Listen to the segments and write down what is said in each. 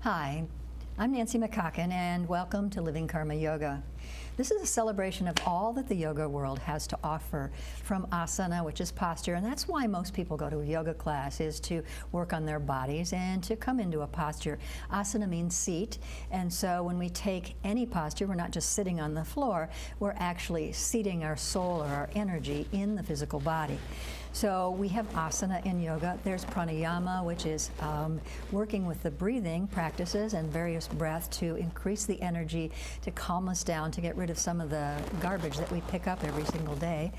Hi, I'm Nancy McCocken, and welcome to Living Karma Yoga. This is a celebration of all that the yoga world has to offer, from asana, which is posture, and that's why most people go to a yoga class, is to work on their bodies and to come into a posture. Asana means seat, and so when we take any posture, we're not just sitting on the floor, we're actually seating our soul or our energy in the physical body. So we have asana in yoga. There's pranayama, which is working with the breathing practices and various breath to increase the energy, to calm us down, to get rid of some of the garbage that we pick up every single day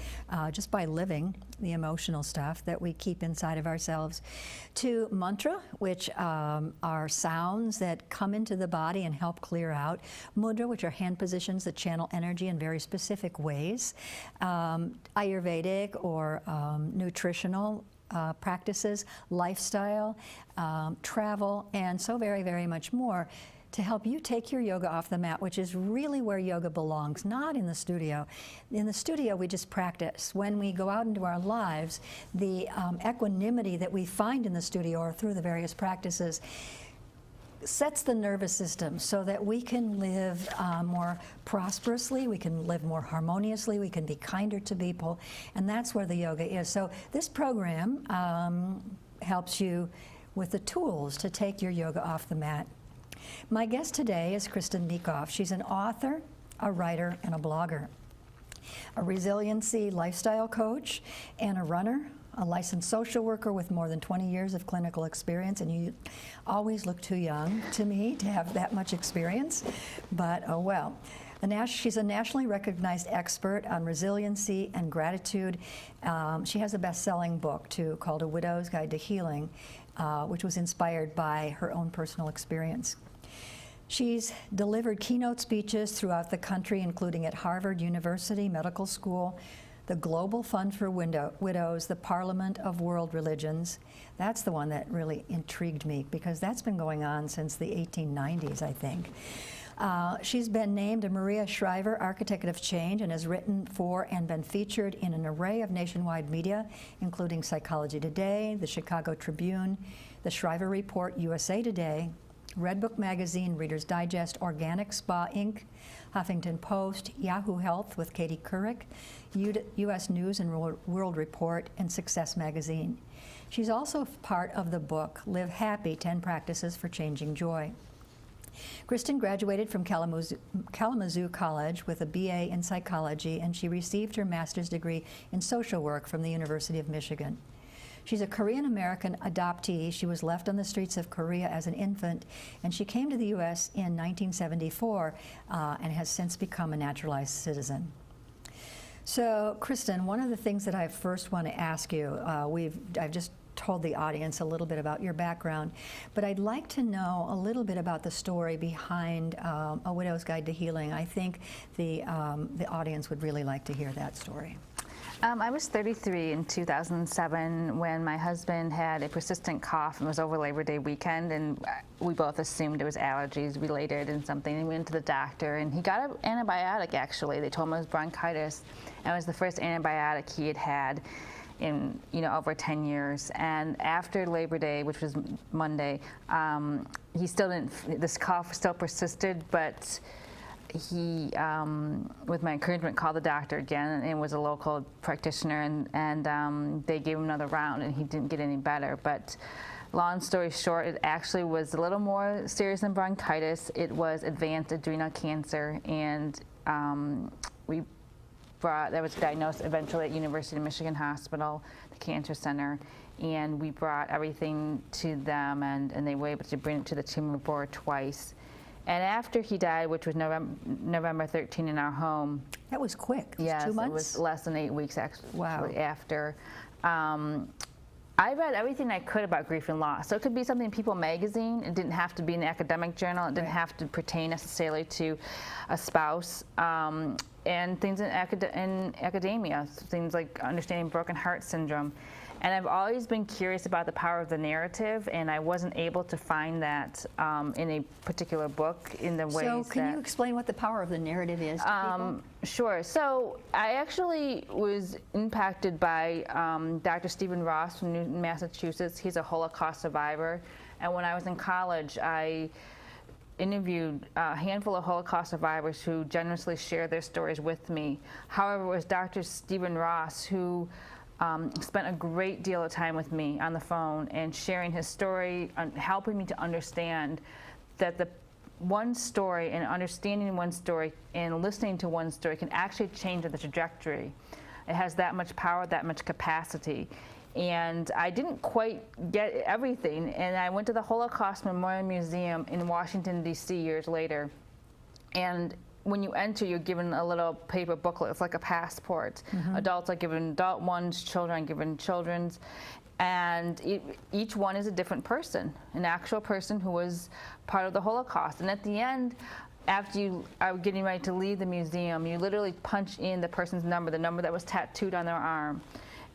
just by living, the emotional stuff that we keep inside of ourselves. To mantra, which are sounds that come into the body and help clear out. Mudra, which are hand positions that channel energy in very specific ways. Ayurvedic or nutritional practices, lifestyle, travel, and so very, very much more to help you take your yoga off the mat, which is really where yoga belongs, not in the studio. In the studio, we just practice. When we go out into our lives, the equanimity that we find in the studio or through the various practices sets the nervous system so that we can live more prosperously, we can live more harmoniously, we can be kinder to people, and that's where the yoga is. So this program helps you with the tools to take your yoga off the mat. My guest today is Kristen Niekoff. She's an author, a writer, and a blogger, a resiliency lifestyle coach, and a runner, a licensed social worker with more than 20 years of clinical experience, and you always look too young to me to have that much experience, but oh well. She's a nationally recognized expert on resiliency and gratitude. She has a best-selling book, too, called A Widow's Guide to Healing, which was inspired by her own personal experience. She's delivered keynote speeches throughout the country, including at Harvard University Medical School, the Global Fund for Widows, the Parliament of World Religions. That's the one that really intrigued me because that's been going on since the 1890s, I think. She's been named a Maria Shriver Architect of Change and has written for and been featured in an array of nationwide media, including Psychology Today, the Chicago Tribune, the Shriver Report, USA Today, Redbook Magazine, Reader's Digest, Organic Spa Inc., Huffington Post, Yahoo Health with Katie Couric, U.S. News and World Report, and Success Magazine. She's also part of the book, Live Happy, 10 Practices for Changing Joy. Kristen graduated from Kalamazoo College with a BA in psychology, and she received her master's degree in social work from the University of Michigan. She's a Korean-American adoptee. She was left on the streets of Korea as an infant, and she came to the U.S. in 1974 and has since become a naturalized citizen. So, Kristen, one of the things that I first want to ask you, I've just told the audience a little bit about your background, but I'd like to know a little bit about the story behind A Widow's Guide to Healing. I think the audience would really like to hear that story. I was 33 in 2007 when my husband had a persistent cough. It was over Labor Day weekend, and we both assumed it was allergies related and something. And we went to the doctor, and he got an antibiotic, actually. They told him it was bronchitis, and it was the first antibiotic he had had in over 10 years. And after Labor Day, which was Monday, he still didn't, this cough still persisted, but he, with my encouragement, called the doctor again, and it was a local practitioner, and they gave him another round, and he didn't get any better. But long story short, it actually was a little more serious than bronchitis. It was advanced adrenal cancer, and that was diagnosed eventually at University of Michigan Hospital, the cancer center, and we brought everything to them, and they were able to bring it to the tumor board twice. And after he died, which was November 13 in our home. That was quick. Yes, 2 months? It was less than 8 weeks actually. Wow. After. I read everything I could about grief and loss. So it could be something in People magazine. It didn't have to be an academic journal. It didn't have to pertain necessarily to a spouse. And things in academia, things like understanding broken heart syndrome. And I've always been curious about the power of the narrative, and I wasn't able to find that in a particular book in the ways that... So can you explain what the power of the narrative is to people? Sure. So I actually was impacted by Dr. Stephen Ross from Newton, Massachusetts. He's a Holocaust survivor. And when I was in college, I interviewed a handful of Holocaust survivors who generously shared their stories with me. However, it was Dr. Stephen Ross who spent a great deal of time with me on the phone and sharing his story, helping me to understand that the one story and understanding one story and listening to one story can actually change the trajectory. It has that much power, that much capacity. And I didn't quite get everything, and I went to the Holocaust Memorial Museum in Washington, D.C. years later. And when you enter, you're given a little paper booklet. It's like a passport. Adults are given adult ones, children are given children's. And each one is a different person, an actual person who was part of the Holocaust. And at the end, after you are getting ready to leave the museum, you literally punch in the person's number, the number that was tattooed on their arm.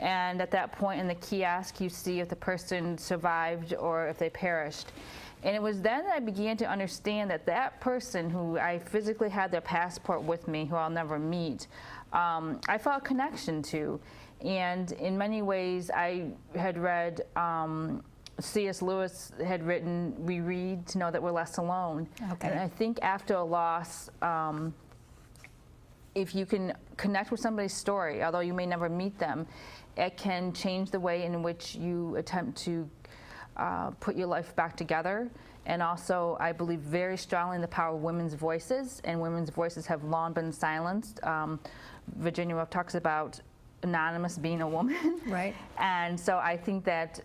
And at that point in the kiosk, you see if the person survived or if they perished. And it was then that I began to understand that that person who I physically had their passport with me, who I'll never meet, I felt a connection to. And in many ways, I had read, C.S. Lewis had written, "We read to know that we're less alone." Okay. And I think after a loss, if you can connect with somebody's story, although you may never meet them, it can change the way in which you attempt to put your life back together. And also, I believe very strongly in the power of women's voices, and women's voices have long been silenced. Virginia Woolf talks about anonymous being a woman. Right. And so I think that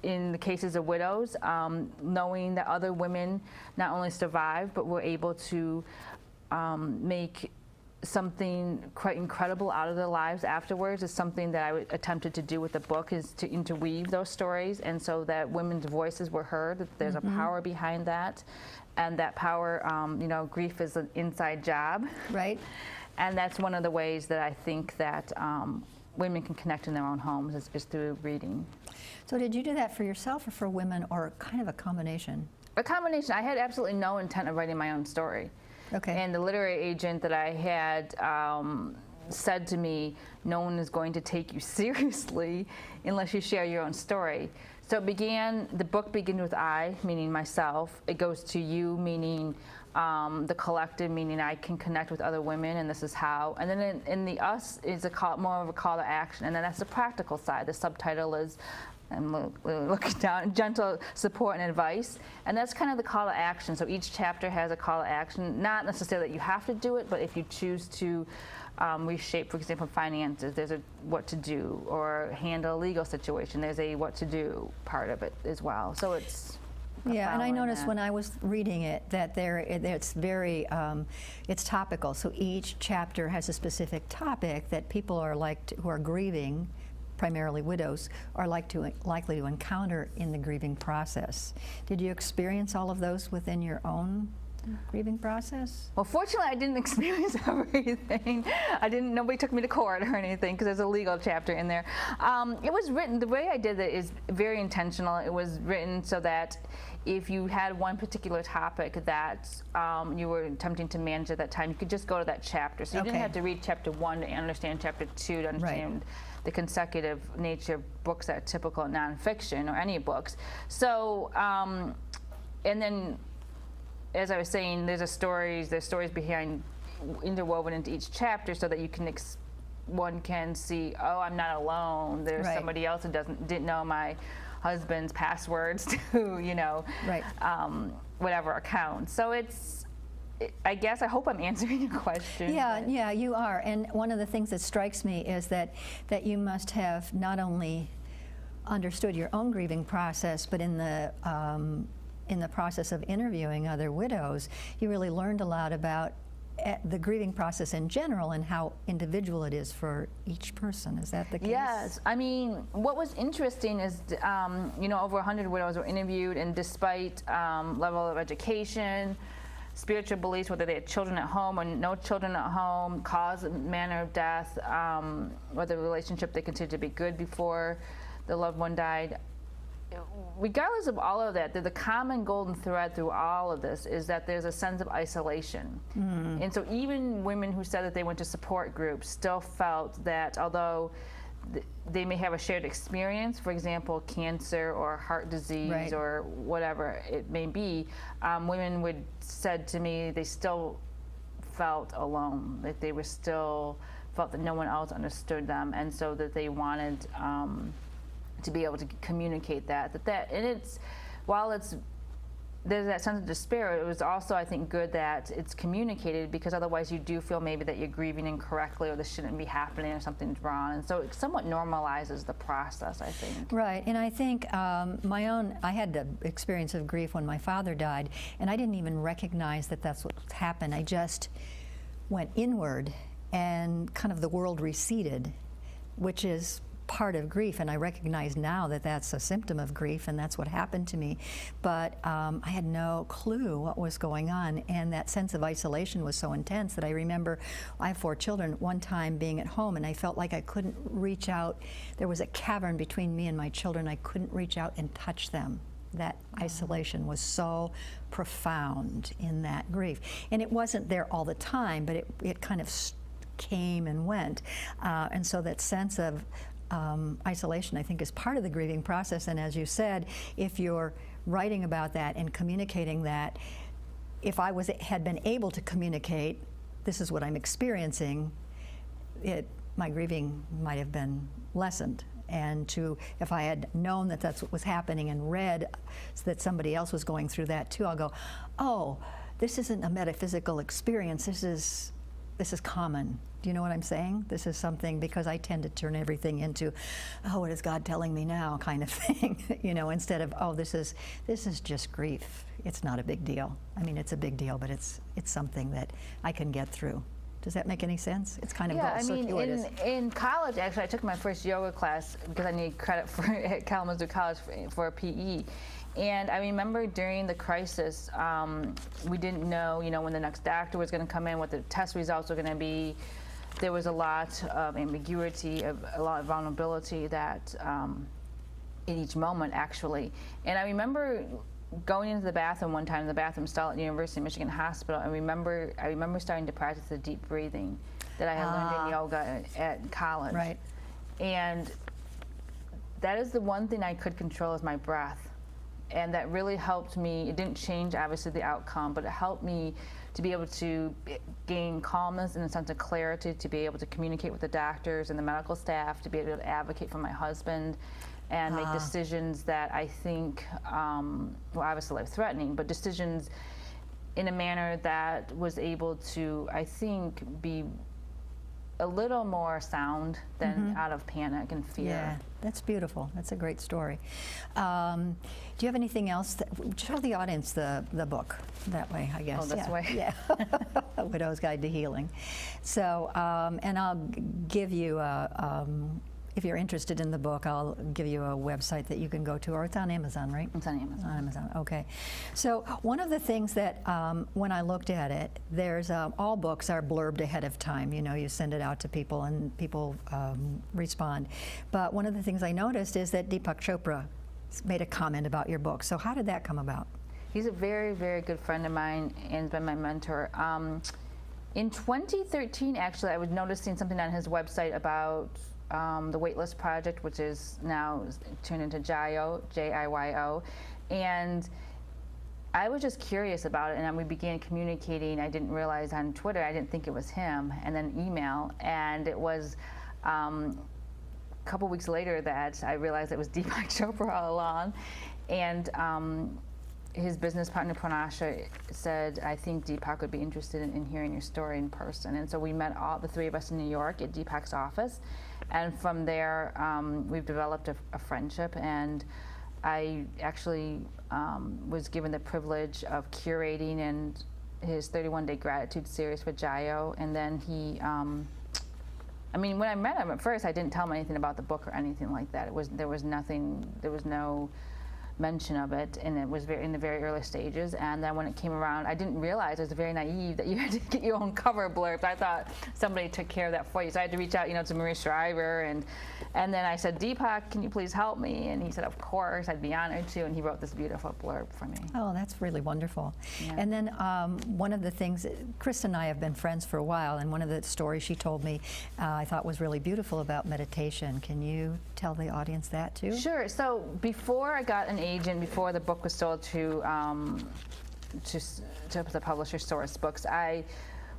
in the cases of widows, knowing that other women not only survived, but were able to make something quite incredible out of their lives afterwards is something that I attempted to do with the book, is to interweave those stories, and so that women's voices were heard, that there's a power behind that, and that power, you know, grief is an inside job. Right. And that's one of the ways that I think that women can connect in their own homes is through reading. So did you do that for yourself or for women, or kind of a combination? A combination. I had absolutely no intent of writing my own story. Okay. And the literary agent that I had said to me, "No one is going to take you seriously unless you share your own story." So it began, the book begins with I, meaning myself. It goes to you, meaning the collective, meaning I can connect with other women, and this is how. And then in the us is more of a call to action, and then that's the practical side. The subtitle is, I'm looking down, gentle support and advice. And that's kind of the call to action. So each chapter has a call to action, not necessarily that you have to do it, but if you choose to reshape, for example, finances, there's a what to do, or handle a legal situation, there's a what to do part of it as well. So it's yeah, and I noticed that. when I was reading it that it's very, it's topical. So each chapter has a specific topic that people are who are grieving, primarily widows, are likely to encounter in the grieving process. Did you experience all of those within your own grieving process? Well, fortunately, I didn't experience everything. Nobody took me to court or anything, because there's a legal chapter in there. It was written, the way I did it is very intentional. It was written so that if you had one particular topic that you were attempting to manage at that time, you could just go to that chapter. So you didn't have to read chapter 1 to understand chapter 2 to understand the consecutive nature of books that are typical nonfiction or any books. So, and then, as I was saying, there's stories behind, interwoven into each chapter, so that you can one can see, oh, I'm not alone. There's somebody else who didn't know my husband's passwords to, you know, whatever account. So I guess, I hope I'm answering your question. Yeah, you are. And one of the things that strikes me is that you must have not only understood your own grieving process, but in the process of interviewing other widows, you really learned a lot about the grieving process in general and how individual it is for each person. Is that the case? Yes. I mean, what was interesting is, you know, over 100 widows were interviewed, and despite level of education, spiritual beliefs, whether they had children at home or no children at home, cause and manner of death, whether the relationship they considered to be good before the loved one died, regardless of all of that, the common golden thread through all of this is that there's a sense of isolation. And so even women who said that they went to support groups still felt that although they may have a shared experience, for example, cancer or heart disease Right. or whatever it may be. Women would said to me they still felt alone, that they were still felt that no one else understood them, and so that they wanted to be able to communicate that. And it's, while there's that sense of despair, it was also, I think, good that it's communicated, because otherwise you do feel maybe that you're grieving incorrectly, or this shouldn't be happening, or something's wrong. And so it somewhat normalizes the process, I think. Right, and I think I had the experience of grief when my father died, and I didn't even recognize that that's what happened. I just went inward, and kind of the world receded, which is part of grief, and I recognize now that that's a symptom of grief, and that's what happened to me. But I had no clue what was going on, and that sense of isolation was so intense that I remember, I have 4 children, one time being at home, and I felt like I couldn't reach out. There was a cavern between me and my children. I couldn't reach out and touch them. That isolation was so profound in that grief. And it wasn't there all the time, but it kind of came and went. And so that sense of isolation, I think, is part of the grieving process. And as you said, if you're writing about that and communicating that, if I had been able to communicate, this is what I'm experiencing, my grieving might have been lessened. And if I had known that that's what was happening and read that somebody else was going through that too, I'll go, oh, this isn't a metaphysical experience. This is common. Do you know what I'm saying? This is something, because I tend to turn everything into, oh, what is God telling me now, kind of thing, instead of, oh, this is just grief. It's not a big deal. I mean, it's a big deal, but it's something that I can get through. Does that make any sense? It's kind of circuitous. In college, actually, I took my first yoga class because I needed credit at Kalamazoo College for a PE. And I remember during the crisis, we didn't know, when the next doctor was going to come in, what the test results were going to be. There was a lot of ambiguity, a lot of vulnerability that in each moment, actually. And I remember going into the bathroom one time, in the bathroom stall at University of Michigan Hospital, and I remember starting to practice the deep breathing that I had learned in yoga at college. Right. And that is the one thing I could control, is my breath. And that really helped me. It didn't change, obviously, the outcome, but it helped me to be able to gain calmness and a sense of clarity, to be able to communicate with the doctors and the medical staff, to be able to advocate for my husband and make decisions that I think, well, obviously life-threatening, but decisions in a manner that was able to, I think, be a little more sound than out of panic and fear. Yeah, that's beautiful. That's a great story. Do you have anything else? Show the audience the book that way, I guess. Oh, this way? Yeah. A Widow's Guide to Healing. So, and I'll give you if you're interested in the book, I'll give you a website that you can go to, or it's on Amazon, right? It's on Amazon. On Amazon, okay. So one of the things that when I looked at it, there's all books are blurbed ahead of time. You send it out to people and people respond. But one of the things I noticed is that Deepak Chopra made a comment about your book. So how did that come about? He's a very, very good friend of mine and has been my mentor. In 2013, actually, I was noticing something on his website about the Waitlist Project, which is now turned into JIYO, J-I-Y-O, and I was just curious about it, and we began communicating. I didn't realize on Twitter, I didn't think it was him, and then email, and it was a couple weeks later that I realized it was Deepak Chopra all along, and his business partner Pranasha said, I think Deepak would be interested in hearing your story in person. And so we met the 3 of us in New York at Deepak's office. And from there, we've developed a friendship. And I actually was given the privilege of curating and his 31-day gratitude series for JIYO. And then he, I mean, when I met him at first, I didn't tell him anything about the book or anything like that. There was nothing, there was no mention of it, and it was in the very early stages. And then when it came around, I didn't realize, it was very naive, that you had to get your own cover blurbs. I thought somebody took care of that for you. So I had to reach out, to Maria Shriver, and then I said, Deepak, can you please help me? And he said, of course, I'd be honored to. And he wrote this beautiful blurb for me. Oh, that's really wonderful. Yeah. And then one of the things, Krista and I have been friends for a while, and one of the stories she told me I thought was really beautiful about meditation. Can you tell the audience that too? Sure. So before I got an agent, before the book was sold to the publisher Source Books, I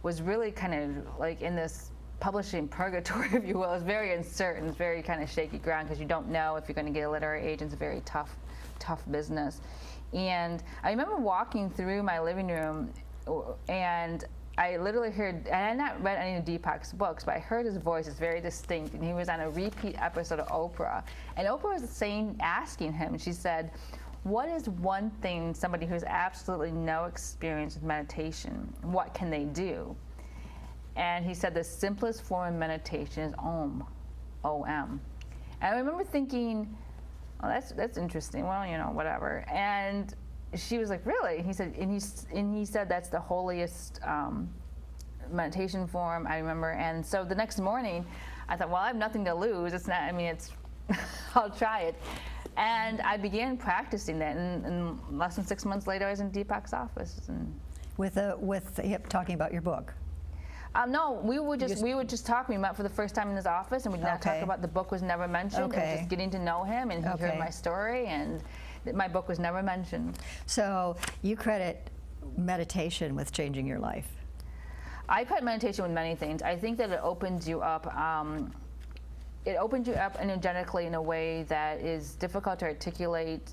was really kind of like in this publishing purgatory, if you will. It's very uncertain, it's very kind of shaky ground, because you don't know if you're going to get a literary agent. It's a very tough business. And I remember walking through my living room, and I literally heard, and I had not read any of Deepak's books, but I heard his voice is very distinct, and he was on a repeat episode of Oprah. And Oprah was asking him, she said, what is one thing somebody who has absolutely no experience with meditation, what can they do? And he said the simplest form of meditation is Om, O-M. And I remember thinking, oh, that's interesting. Well, whatever. And she was like, really? He said, and he said that's the holiest meditation form, I remember. And so the next morning, I thought, well, I have nothing to lose. It's not. I mean, it's. I'll try it. And I began practicing that, and less than 6 months later, I was in Deepak's office. And With him talking about your book. No, we would just talk. We met for the first time in his office, and we'd not talk about, the book was never mentioned. Okay. It was just getting to know him, and he heard my story, and my book was never mentioned. So you credit meditation with changing your life. I credit meditation with many things. I think that it opens you up. It opens you up energetically in a way that is difficult to articulate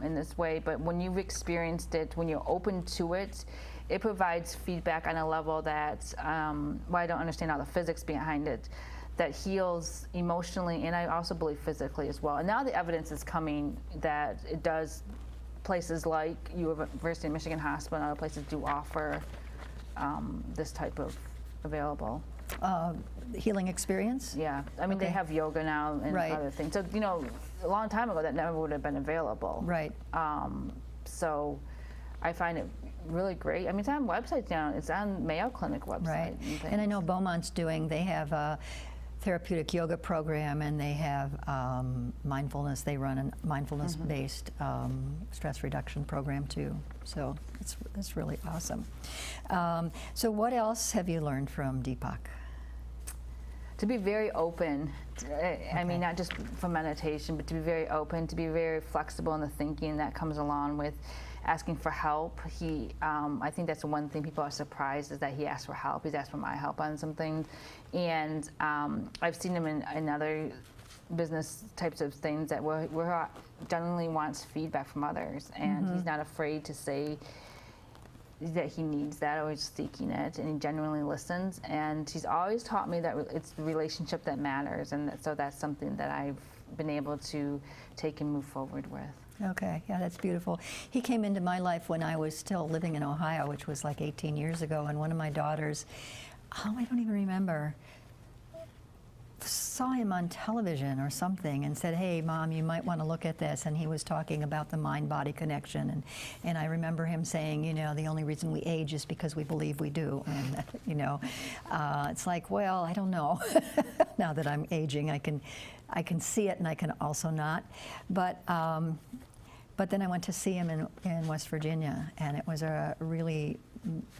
in this way, but when you've experienced it, when you're open to it, it provides feedback on a level that, I don't understand all the physics behind it, that heals emotionally, and I also believe physically as well. And now the evidence is coming that it does. Places like University of Michigan Hospital and other places do offer this type of available. Healing experience? Yeah, I mean, they have yoga now and other things. So, a long time ago that never would have been available. Right. So I find it really great. I mean, it's on websites now. It's on Mayo Clinic website. Right. And I know Beaumont's they have a therapeutic yoga program, and they have mindfulness. They run a mindfulness-based stress reduction program too. So it's really awesome. So what else have you learned from Deepak? To be very open. I mean, not just for meditation, but to be very open, to be very flexible in the thinking that comes along with asking for help. I think that's the one thing people are surprised, is that he asked for help. He's asked for my help on some things. And I've seen him in other business types of things that where generally wants feedback from others. And he's not afraid to say that he needs that, or he's seeking it, and he genuinely listens. And he's always taught me that it's the relationship that matters, and so that's something that I've been able to take and move forward with. Okay, yeah, that's beautiful. He came into my life when I was still living in Ohio, which was like 18 years ago, and one of my daughters, I don't even remember, saw him on television or something and said, hey, Mom, you might want to look at this. And he was talking about the mind-body connection. And I remember him saying, the only reason we age is because we believe we do. And, it's like, well, I don't know. Now that I'm aging, I can see it, and I can also not. But then I went to see him in West Virginia, and it was a really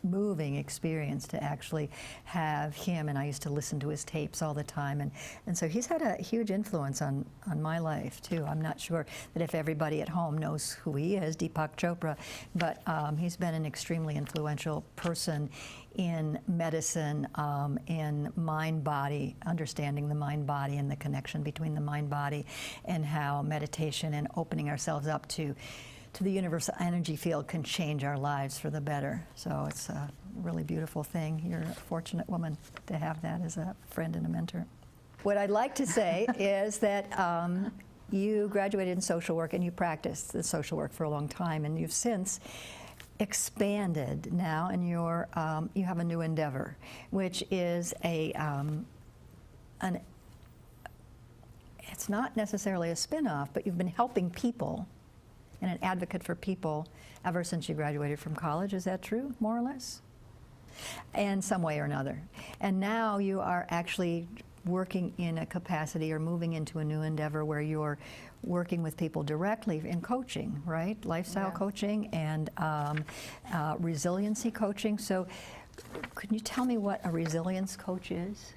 moving experience to actually have him, and I used to listen to his tapes all the time, and so he's had a huge influence on my life too. I'm not sure that if everybody at home knows who he is, Deepak Chopra, but he's been an extremely influential person in medicine, in mind-body, understanding the mind-body and the connection between the mind-body, and how meditation and opening ourselves up to the universal energy field can change our lives for the better. So it's a really beautiful thing. You're a fortunate woman to have that as a friend and a mentor. What I'd like to say is that you graduated in social work, and you practiced the social work for a long time, and you've since expanded now, and you have a new endeavor, which is it's not necessarily a spin-off, but you've been helping people and an advocate for people ever since you graduated from college. Is that true, more or less? In some way or another. And now you are actually working in a capacity or moving into a new endeavor where you're working with people directly in coaching, right? Lifestyle coaching and resiliency coaching. So can you tell me what a resilience coach is?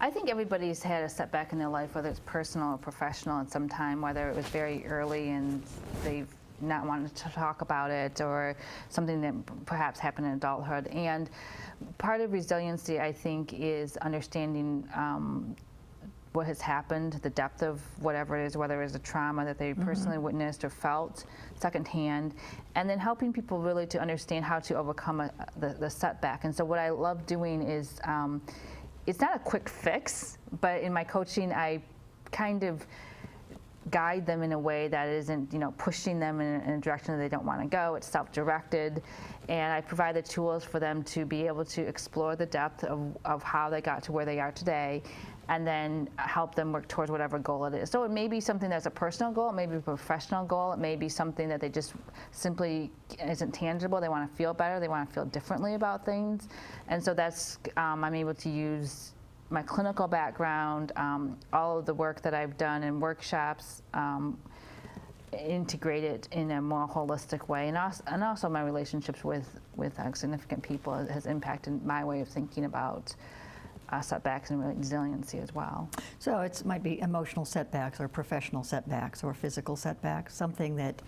I think everybody's had a setback in their life, whether it's personal or professional at some time, whether it was very early and they've not wanted to talk about it, or something that perhaps happened in adulthood. And part of resiliency, I think, is understanding what has happened, the depth of whatever it is, whether it's a trauma that they personally witnessed or felt secondhand, and then helping people really to understand how to overcome the setback. And so what I love doing is, it's not a quick fix, but in my coaching, I kind of guide them in a way that isn't, pushing them in a direction that they don't want to go. It's self-directed, and I provide the tools for them to be able to explore the depth of how they got to where they are today, and then help them work towards whatever goal it is. So it may be something that's a personal goal, it may be a professional goal, it may be something that they just simply isn't tangible. They want to feel better, they want to feel differently about things. And so that's, I'm able to use my clinical background, all of the work that I've done in workshops, integrate it in a more holistic way, and also my relationships with significant people has impacted my way of thinking about setbacks and resiliency as well. So it might be emotional setbacks or professional setbacks or physical setbacks, something that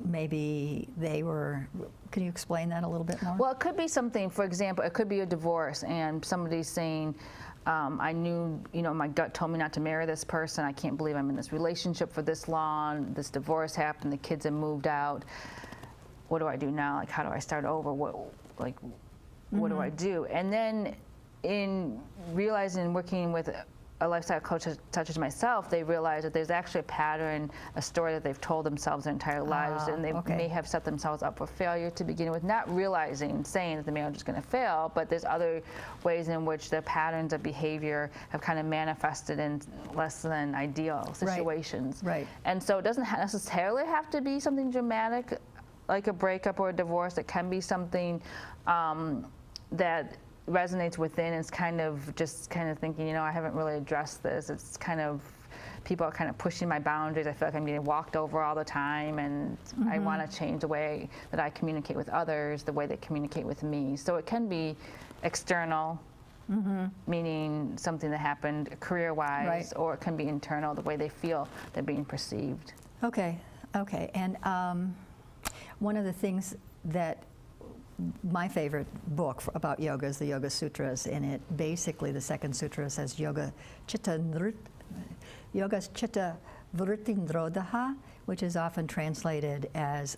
maybe they were. Can you explain that a little bit more? Well, it could be something, for example, it could be a divorce and somebody's saying, I knew, my gut told me not to marry this person. I can't believe I'm in this relationship for this long. This divorce happened, the kids have moved out. What do I do now? Like, how do I start over? What do I do? And then in realizing and working with a lifestyle coach such as myself, they realize that there's actually a pattern, a story that they've told themselves their entire lives, and they may have set themselves up for failure to begin with, not saying that the marriage is going to fail, but there's other ways in which the patterns of behavior have kind of manifested in less than ideal situations. Right. And so it doesn't necessarily have to be something dramatic like a breakup or a divorce. It can be something that resonates within. It's kind of thinking, I haven't really addressed this. It's kind of, people are kind of pushing my boundaries. I feel like I'm getting walked over all the time, and I want to change the way that I communicate with others, the way they communicate with me. So it can be external, meaning something that happened career-wise, or it can be internal, the way they feel they're being perceived. Okay. And one of the things that my favorite book about yoga is the Yoga Sutras, and it basically, the second sutra says Yoga Chitta Vritti Nirodha, which is often translated as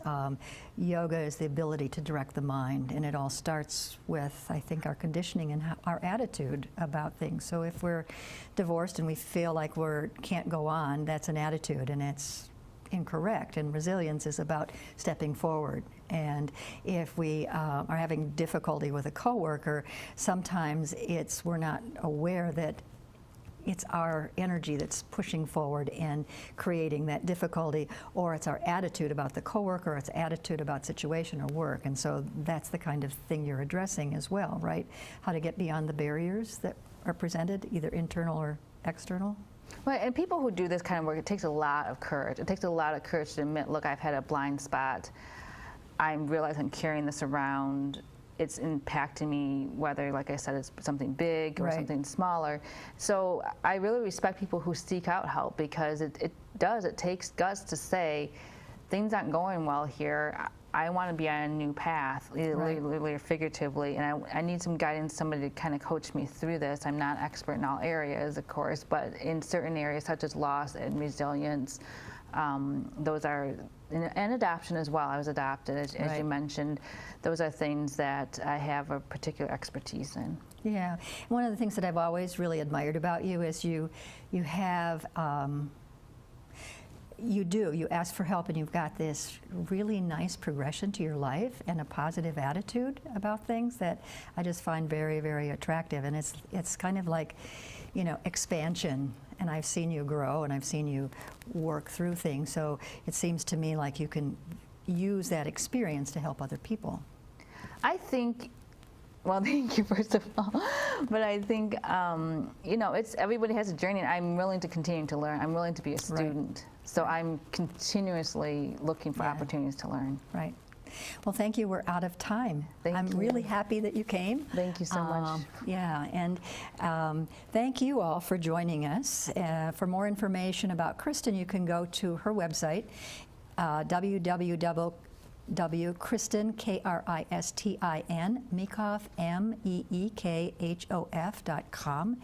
yoga is the ability to direct the mind, and it all starts with, I think, our conditioning and our attitude about things. So if we're divorced and we feel like we can't go on, that's an attitude, and it's incorrect. And resilience is about stepping forward. And if we are having difficulty with a coworker, sometimes we're not aware that it's our energy that's pushing forward and creating that difficulty, or it's our attitude about the coworker, or it's attitude about situation or work. And so that's the kind of thing you're addressing as well, right? How to get beyond the barriers that are presented, either internal or external. Right, and people who do this kind of work, it takes a lot of courage. It takes a lot of courage to admit, look, I've had a blind spot. I realize I'm carrying this around. It's impacting me, whether, like I said, it's something big or something smaller. So I really respect people who seek out help, because it takes guts to say, things aren't going well here. I want to be on a new path, either literally or figuratively, and I need some guidance, somebody to kind of coach me through this. I'm not expert in all areas, of course, but in certain areas such as loss and resilience, those are, and adoption as well. I was adopted, as you mentioned. Those are things that I have a particular expertise in. Yeah, one of the things that I've always really admired about you is you have. You ask for help, and you've got this really nice progression to your life and a positive attitude about things that I just find very, very attractive. And it's kind of like expansion. And I've seen you grow, and I've seen you work through things. So it seems to me like you can use that experience to help other people. I think, well, thank you first of all, but I think it's everybody has a journey, and I'm willing to continue to learn. I'm willing to be a student, so I'm continuously looking for opportunities to learn. Right. Well, thank you. We're out of time. I'm really happy that you came. Thank you so much. Yeah, and thank you all for joining us. For more information about Kristen, you can go to her website, www.Kristen, Kristin, Meekhof, meekhof.com,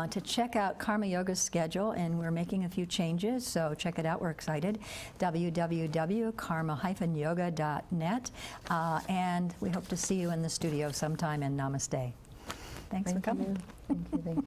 to check out Karma Yoga's schedule, and we're making a few changes, so check it out. We're excited. www.karma-yoga.net, and we hope to see you in the studio sometime, and namaste. Thanks for coming. Thank you.